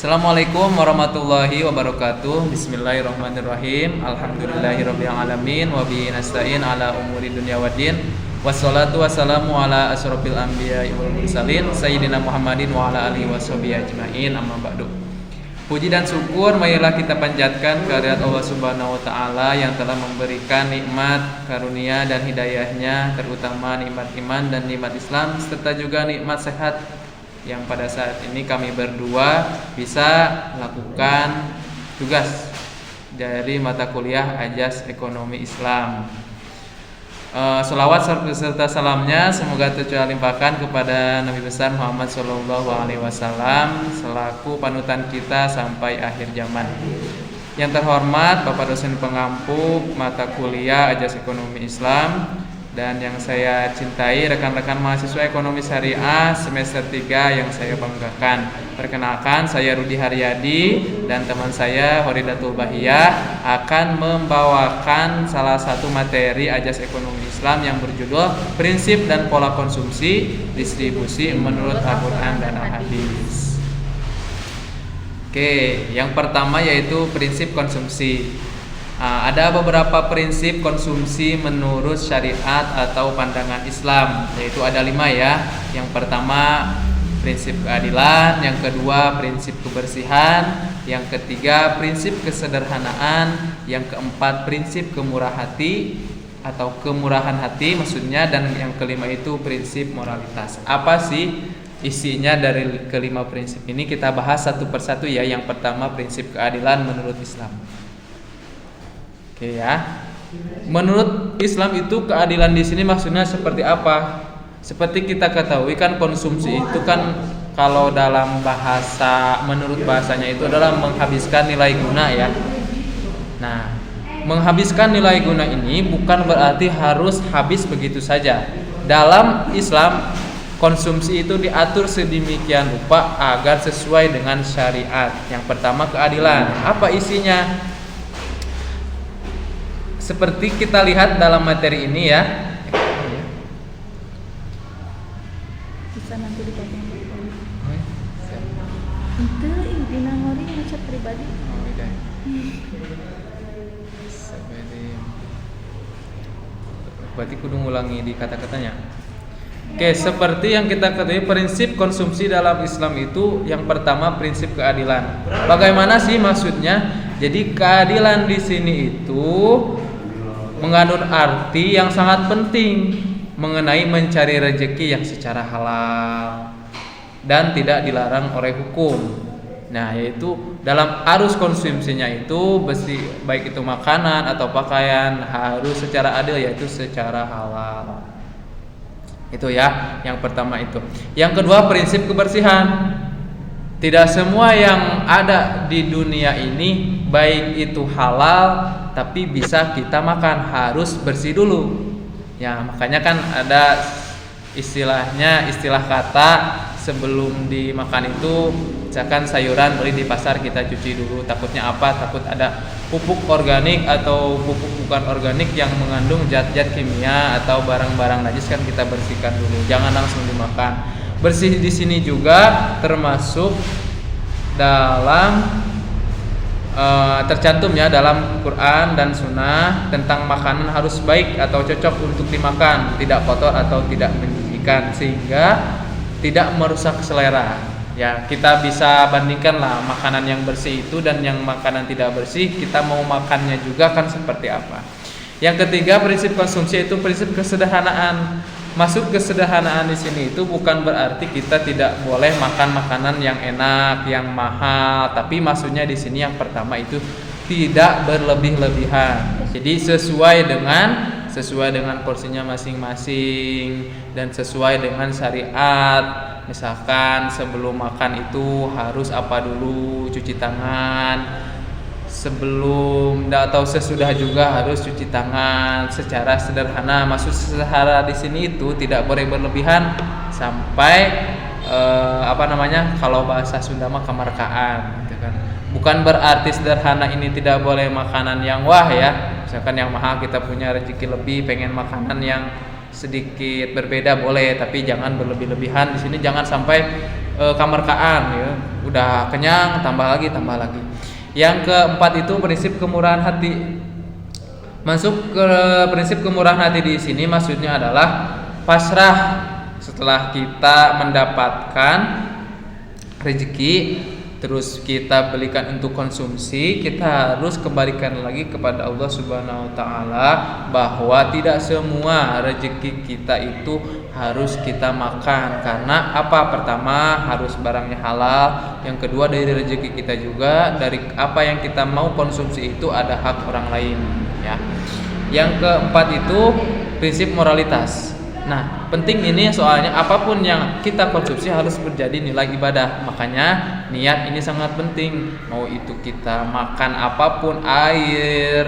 Assalamualaikum warahmatullahi wabarakatuh. Bismillahirrahmanirrahim. Alhamdulillahirabbil alamin wa bihi nasta'in ala umuri dunya waddin. Wassalatu wassalamu ala asyrofil anbiya'i wal mursalin sayyidina Muhammadin wa ala alihi washabihi ajmain. Amma ba'du. Puji dan syukur marilah kita panjatkan kehadirat Allah Subhanahu wa taala yang telah memberikan nikmat, karunia dan hidayahnya, terutama nikmat iman dan nikmat Islam serta juga nikmat sehat yang pada saat ini kami berdua bisa melakukan tugas dari mata kuliah Ajas Ekonomi Islam. Selawat serta salamnya semoga tercurahkan kepada Nabi besar Muhammad SAW selaku panutan kita sampai akhir zaman. Yang terhormat Bapak dosen pengampu mata kuliah Ajas Ekonomi Islam, dan yang saya cintai rekan-rekan mahasiswa ekonomi syariah semester 3 yang saya banggakan. Perkenalkan, saya Rudi Haryadi dan teman saya Horidatul Bahiyah akan membawakan salah satu materi Ajas Ekonomi Islam yang berjudul Prinsip dan Pola Konsumsi Distribusi menurut Al-Quran dan Al-Hadis. Oke, yang pertama yaitu prinsip konsumsi. Ada beberapa prinsip konsumsi menurut syariat atau pandangan Islam, yaitu ada 5 ya. Yang pertama prinsip keadilan, yang kedua prinsip kebersihan, yang ketiga prinsip kesederhanaan, yang keempat prinsip kemurahan hati atau kemurahan hati maksudnya, dan yang kelima itu prinsip moralitas. Apa sih isinya dari kelima prinsip ini? Kita bahas satu persatu ya. Yang pertama prinsip keadilan menurut Islam. Oke ya. Menurut Islam itu keadilan di sini maksudnya seperti apa? Seperti kita ketahui kan konsumsi itu kan kalau dalam bahasa, menurut bahasanya itu adalah menghabiskan nilai guna ya. Nah, menghabiskan nilai guna ini bukan berarti harus habis begitu saja. Dalam Islam konsumsi itu diatur sedemikian rupa agar sesuai dengan syariat. Yang pertama keadilan. Apa isinya? Seperti kita lihat dalam materi ini ya. Bisa nanti dipotong. Itu dina ngori ngechat pribadi. Oh, iya. Berarti kudu ngulangi di kata-katanya. Oke, seperti yang kita ketahui prinsip konsumsi dalam Islam itu yang pertama prinsip keadilan. Bagaimana sih maksudnya? Jadi keadilan di sini itu mengandung arti yang sangat penting mengenai mencari rezeki yang secara halal dan tidak dilarang oleh hukum. Nah, yaitu dalam arus konsumsinya itu baik itu makanan atau pakaian harus secara adil, yaitu secara halal. Itu ya, yang pertama itu. Yang kedua prinsip kebersihan. Tidak semua yang ada di dunia ini baik itu halal tapi bisa kita makan, harus bersih dulu. Ya, makanya kan ada istilah kata sebelum dimakan itu, misalkan sayuran beli di pasar kita cuci dulu. Takutnya apa? Takut ada pupuk organik atau pupuk bukan organik yang mengandung zat-zat kimia atau barang-barang najis, kan kita bersihkan dulu. Jangan langsung dimakan. Bersih di sini juga termasuk dalam tercantum ya dalam Quran dan Sunnah tentang makanan harus baik atau cocok untuk dimakan, tidak kotor atau tidak menjijikan sehingga tidak merusak selera. Ya, kita bisa bandingkan lah makanan yang bersih itu dan yang makanan tidak bersih, kita mau makannya juga kan seperti apa. Yang ketiga prinsip konsumsi itu prinsip kesederhanaan. Masuk kesederhanaan di sini itu bukan berarti kita tidak boleh makan makanan yang enak, yang mahal, tapi maksudnya di sini yang pertama itu tidak berlebih-lebihan. Jadi sesuai dengan porsinya masing-masing dan sesuai dengan syariat. Misalkan sebelum makan itu harus apa dulu, cuci tangan. Sebelum atau sesudah juga harus cuci tangan secara sederhana. Maksud sederhana di sini itu tidak boleh berlebihan sampai kalau bahasa Sunda mah kamarkaan gitu kan. Bukan berarti sederhana ini tidak boleh makanan yang wah ya. Misalkan yang mahal, kita punya rezeki lebih pengen makanan yang sedikit berbeda boleh, tapi jangan berlebih-lebihan. Di sini jangan sampai kamarkaan ya. Udah kenyang tambah lagi. Yang keempat itu prinsip kemurahan hati. Masuk ke prinsip kemurahan hati di sini maksudnya adalah pasrah. Setelah kita mendapatkan rezeki terus kita belikan untuk konsumsi, kita harus kembalikan lagi kepada Allah Subhanahu wa taala bahwa tidak semua rezeki kita itu harus kita makan. Karena apa? Pertama, harus barangnya halal. Yang kedua, dari rezeki kita juga, dari apa yang kita mau konsumsi itu ada hak orang lain, ya. Yang keempat itu prinsip moralitas. Nah, penting ini soalnya apapun yang kita konsumsi harus menjadi nilai ibadah. Makanya niat ini sangat penting. Mau itu kita makan apapun, air,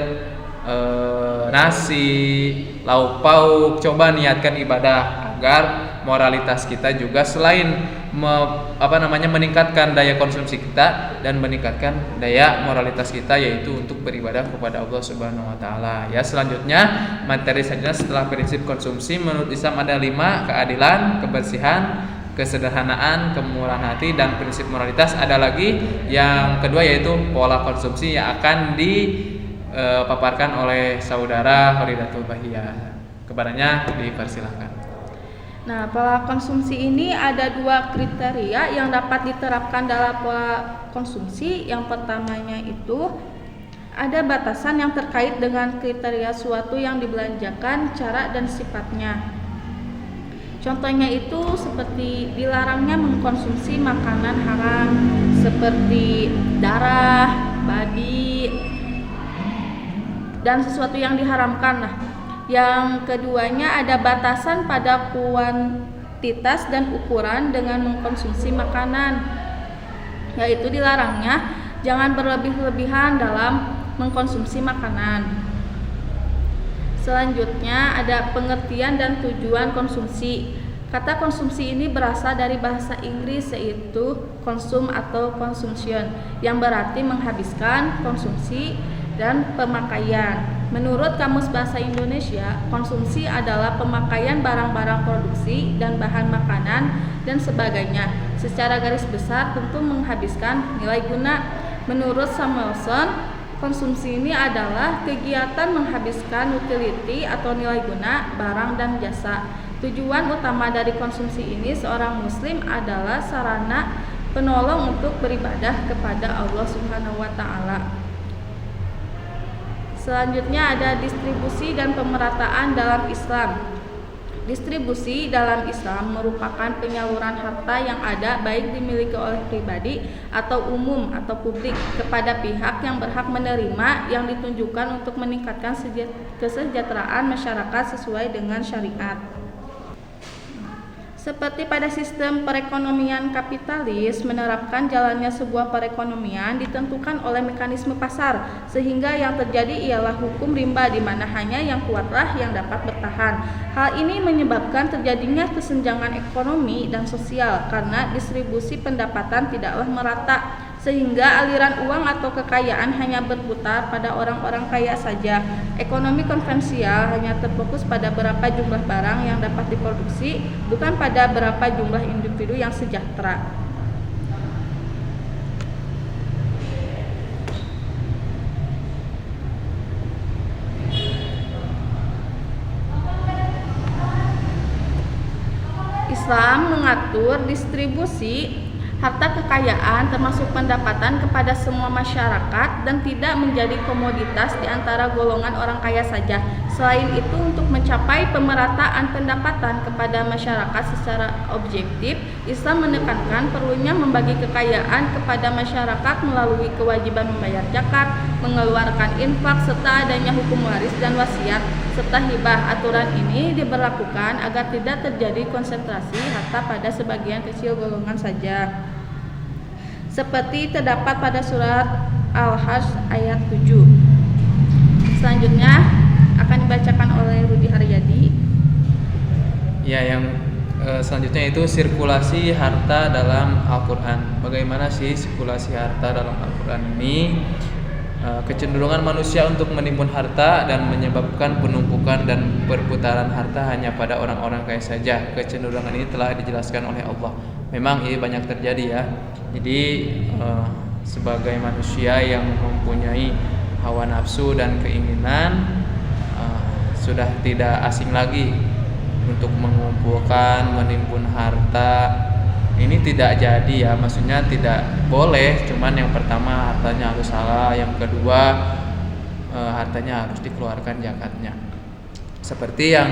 nasi, lauk pauk, coba niatkan ibadah agar moralitas kita juga selain meningkatkan daya konsumsi kita dan meningkatkan daya moralitas kita, yaitu untuk beribadah kepada Allah Subhanahu wa taala. Ya, selanjutnya materi selanjutnya setelah prinsip konsumsi menurut Islam ada 5: keadilan, kebersihan, kesederhanaan, kemurahan hati, dan prinsip moralitas. Ada lagi yang kedua yaitu pola konsumsi yang akan dipaparkan oleh saudara Horidatul Bahiyah. Kepadanya dipersilahkan. Nah, pola konsumsi ini ada 2 kriteria yang dapat diterapkan dalam pola konsumsi. Yang pertamanya itu ada batasan yang terkait dengan kriteria suatu yang dibelanjakan, cara dan sifatnya. Contohnya itu seperti dilarangnya mengkonsumsi makanan haram seperti darah, babi, dan sesuatu yang diharamkan. Nah, yang keduanya ada batasan pada kuantitas dan ukuran dengan mengkonsumsi makanan, yaitu dilarangnya jangan berlebih-lebihan dalam mengkonsumsi makanan. Selanjutnya ada pengertian dan tujuan konsumsi. Kata konsumsi ini berasal dari bahasa Inggris yaitu konsum atau consumption, yang berarti menghabiskan, konsumsi, dan pemakaian. Menurut Kamus Bahasa Indonesia, konsumsi adalah pemakaian barang-barang produksi dan bahan makanan dan sebagainya. Secara garis besar tentu menghabiskan nilai guna. Menurut Samuelson, konsumsi ini adalah kegiatan menghabiskan utility atau nilai guna barang dan jasa. Tujuan utama dari konsumsi ini seorang muslim adalah sarana penolong untuk beribadah kepada Allah Subhanahu wa taala. Selanjutnya ada distribusi dan pemerataan dalam Islam. Distribusi dalam Islam merupakan penyaluran harta yang ada baik dimiliki oleh pribadi atau umum atau publik kepada pihak yang berhak menerima, yang ditunjukkan untuk meningkatkan kesejahteraan masyarakat sesuai dengan syariat. Seperti pada sistem perekonomian kapitalis, menerapkan jalannya sebuah perekonomian ditentukan oleh mekanisme pasar, sehingga yang terjadi ialah hukum rimba di mana hanya yang kuatlah yang dapat bertahan. Hal ini menyebabkan terjadinya kesenjangan ekonomi dan sosial karena distribusi pendapatan tidaklah merata, sehingga aliran uang atau kekayaan hanya berputar pada orang-orang kaya saja. Ekonomi konvensional hanya terfokus pada berapa jumlah barang yang dapat diproduksi, bukan pada berapa jumlah individu yang sejahtera. Islam mengatur distribusi harta kekayaan termasuk pendapatan kepada semua masyarakat dan tidak menjadi komoditas di antara golongan orang kaya saja. Selain itu, untuk mencapai pemerataan pendapatan kepada masyarakat secara objektif, Islam menekankan perlunya membagi kekayaan kepada masyarakat melalui kewajiban membayar zakat, mengeluarkan infak, serta adanya hukum waris dan wasiat serta hibah. Aturan ini diberlakukan agar tidak terjadi konsentrasi harta pada sebagian kecil golongan saja, seperti terdapat pada surat Al-Hajj ayat 7. Selanjutnya akan dibacakan oleh Rudi Haryadi. Ya, yang selanjutnya itu sirkulasi harta dalam Al-Quran. Bagaimana sih sirkulasi harta dalam Al-Quran ini? Kecenderungan manusia untuk menimbun harta dan menyebabkan penumpukan dan perputaran harta hanya pada orang-orang kaya saja. Kecenderungan ini telah dijelaskan oleh Allah. memang ini banyak terjadi ya. Jadi sebagai manusia yang mempunyai hawa nafsu dan keinginan, sudah tidak asing lagi untuk mengumpulkan, menimbun harta. Ini tidak jadi ya, maksudnya tidak boleh. Cuman yang pertama hartanya harus halal, yang kedua hartanya harus dikeluarkan zakatnya. Seperti yang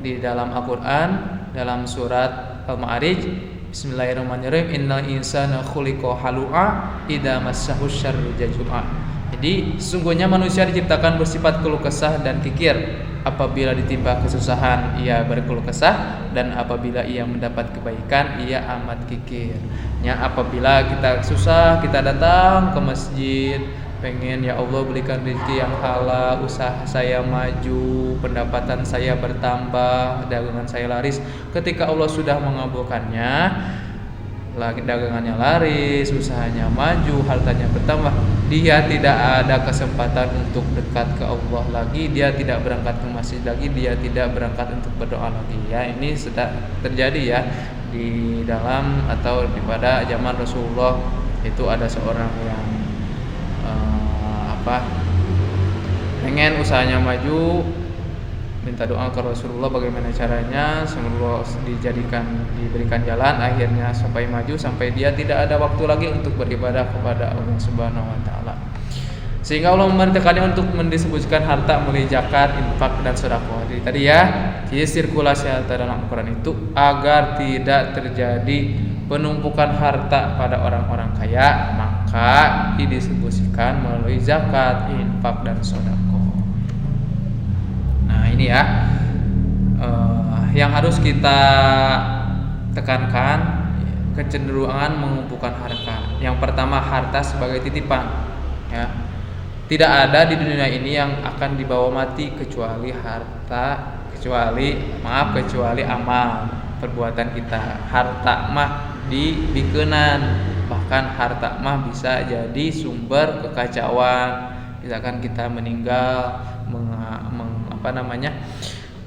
di dalam Al-Quran, dalam surat Al-Ma'arij, Bismillahirrahmanirrahim, innal insana khuliqa halu'a idza massahu syarru jazua. Jadi sesungguhnya manusia diciptakan bersifat keluh kesah dan kikir. Apabila ditimpa kesusahan ia berkeluh kesah, dan apabila ia mendapat kebaikan ia amat kikir. Ya, apabila kita susah, kita datang ke masjid, pengen ya Allah berikan rezeki yang halal, usaha saya maju, pendapatan saya bertambah, dagangan saya laris. Ketika Allah sudah mengabulkannya, dagangannya laris, usahanya maju, hartanya bertambah, dia tidak ada kesempatan untuk dekat ke Allah lagi, dia tidak berangkat ke masjid lagi, dia tidak berangkat untuk berdoa lagi. Ya, ini sudah terjadi ya di dalam atau pada zaman Rasulullah. Itu ada seorang yang pengen usahanya maju, minta doa ke Rasulullah bagaimana caranya semoga diberikan jalan, akhirnya sampai maju, sampai dia tidak ada waktu lagi untuk beribadah kepada Allah Subhanahu wa taala. Sehingga Allah memerintahkannya untuk mendisebutkan harta mulai zakat, infak dan sedekah. Jadi tadi ya, sirkulasi harta dalam Al-Qur'an itu agar tidak terjadi penumpukan harta pada orang-orang kaya, maka didistribusikan melalui zakat, infak dan sedekah. Nah, ini ya yang harus kita tekankan, kecenderungan mengumpulkan harta. Yang pertama, harta sebagai titipan ya. Tidak ada di dunia ini yang akan dibawa mati kecuali harta, kecuali amal perbuatan kita. Harta mah dibikenan, bahkan harta mah bisa jadi sumber kekacauan. Misalkan kita meninggal,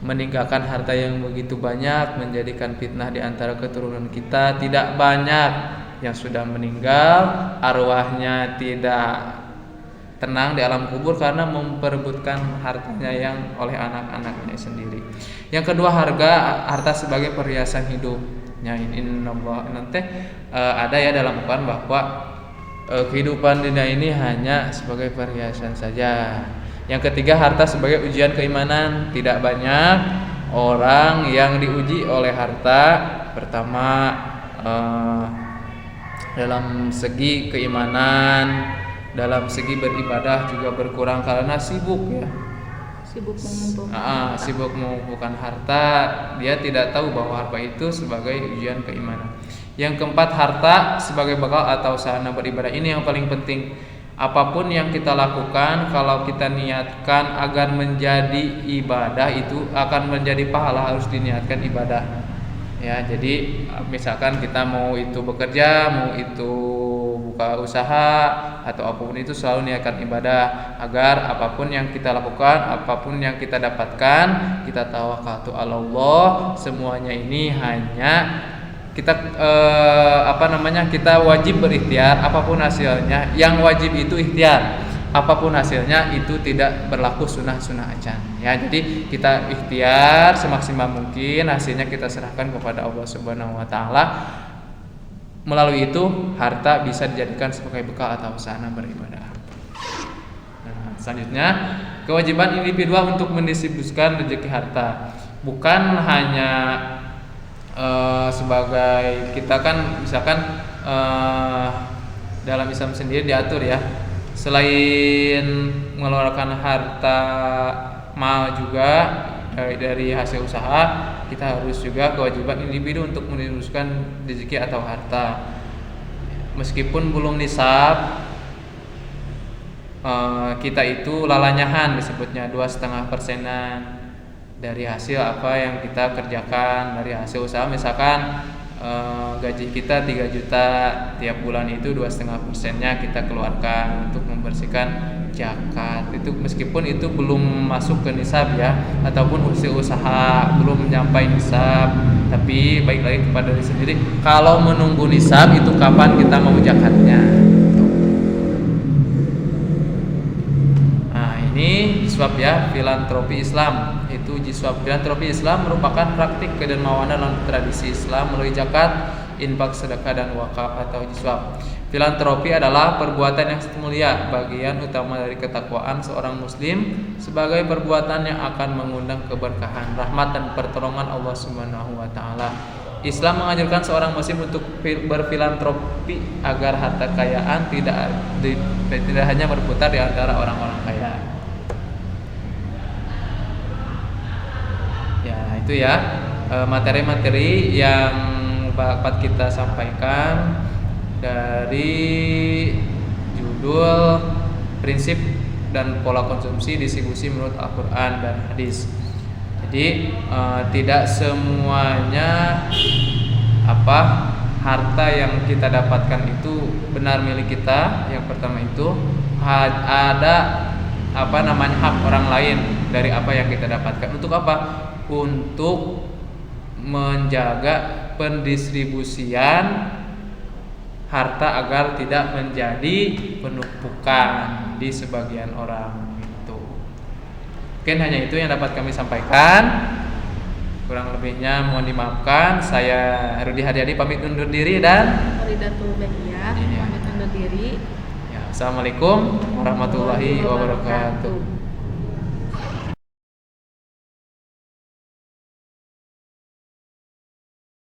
meninggalkan harta yang begitu banyak, menjadikan fitnah di antara keturunan kita. Tidak banyak yang sudah meninggal, arwahnya tidak tenang di alam kubur karena memperebutkan hartanya yang oleh anak-anaknya sendiri. Yang kedua, harta sebagai perhiasan hidup. Ya, nanti ada ya dalam Al-Quran bahwa kehidupan dunia ini hanya sebagai perhiasan saja. Yang ketiga, harta sebagai ujian keimanan. Tidak banyak orang yang diuji oleh harta. Pertama, dalam segi keimanan, dalam segi beribadah juga berkurang karena sibuk ya. Sibuk mengumpulkan harta, dia tidak tahu bahwa harta itu sebagai ujian keimanan. Yang keempat, harta sebagai bekal atau sarana beribadah. Ini yang paling penting. Apapun yang kita lakukan, kalau kita niatkan agar menjadi ibadah, itu akan menjadi pahala, harus diniatkan ibadah. Ya, jadi misalkan kita mau itu bekerja, mau itu buka usaha atau apapun itu, selalu niatkan ibadah agar apapun yang kita lakukan, apapun yang kita dapatkan, kita tawakaltu Allah. Semuanya ini hanya kita kita wajib berikhtiar. Apapun hasilnya, yang wajib itu ikhtiar. Apapun hasilnya itu tidak berlaku sunnah acan. Ya, jadi kita ikhtiar semaksimal mungkin, hasilnya kita serahkan kepada Allah Subhanahu wa taala. Melalui itu harta bisa dijadikan sebagai bekal atau sarana beribadah. Nah, selanjutnya, kewajiban individual untuk mendistribusikan rezeki harta. Bukan hanya sebagai kita kan misalkan dalam Islam sendiri diatur ya, selain mengeluarkan harta mal juga dari hasil usaha, kita harus juga kewajiban individu untuk mendistribusikan rezeki atau harta. Meskipun belum nisab, kita itu lalanyahan disebutnya 2,5% dari hasil apa yang kita kerjakan, dari hasil usaha. Misalkan gaji kita 3 juta, tiap bulan itu 2,5%-nya kita keluarkan untuk membersihkan zakat. Itu meskipun itu belum masuk ke nisab ya, ataupun hasil usaha belum mencapai nisab, Tapi baik lagi kepada diri sendiri. Kalau menunggu nisab itu kapan kita mau zakatnya? Nah, ini jiswab ya, filantropi Islam. Itu jiswab filantropi Islam merupakan praktik kedermawanan dalam tradisi Islam melalui zakat, infak, sedekah dan wakaf atau jiswab. Filantropi adalah perbuatan yang mulia, bagian utama dari ketakwaan seorang muslim sebagai perbuatan yang akan mengundang keberkahan, rahmat dan pertolongan Allah Subhanahu wa taala. Islam mengajarkan seorang muslim untuk berfilantropi agar harta kekayaan tidak hanya berputar di antara orang-orang kaya. Ya, itu ya materi-materi yang dapat kita sampaikan dari judul prinsip dan pola konsumsi distribusi menurut Al-Quran dan hadis. Jadi tidak semuanya harta yang kita dapatkan itu benar milik kita. Yang pertama itu ada hak orang lain dari apa yang kita dapatkan. Untuk apa? Untuk menjaga pendistribusian harta agar tidak menjadi penumpukan di sebagian orang itu. Mungkin hanya itu yang dapat kami sampaikan. Kurang lebihnya mohon dimaafkan. Saya Rudi Haryadi pamit undur diri dan Faridatul Bahiyah pamit undur diri. Ya, Assalamualaikum warahmatullahi wabarakatuh.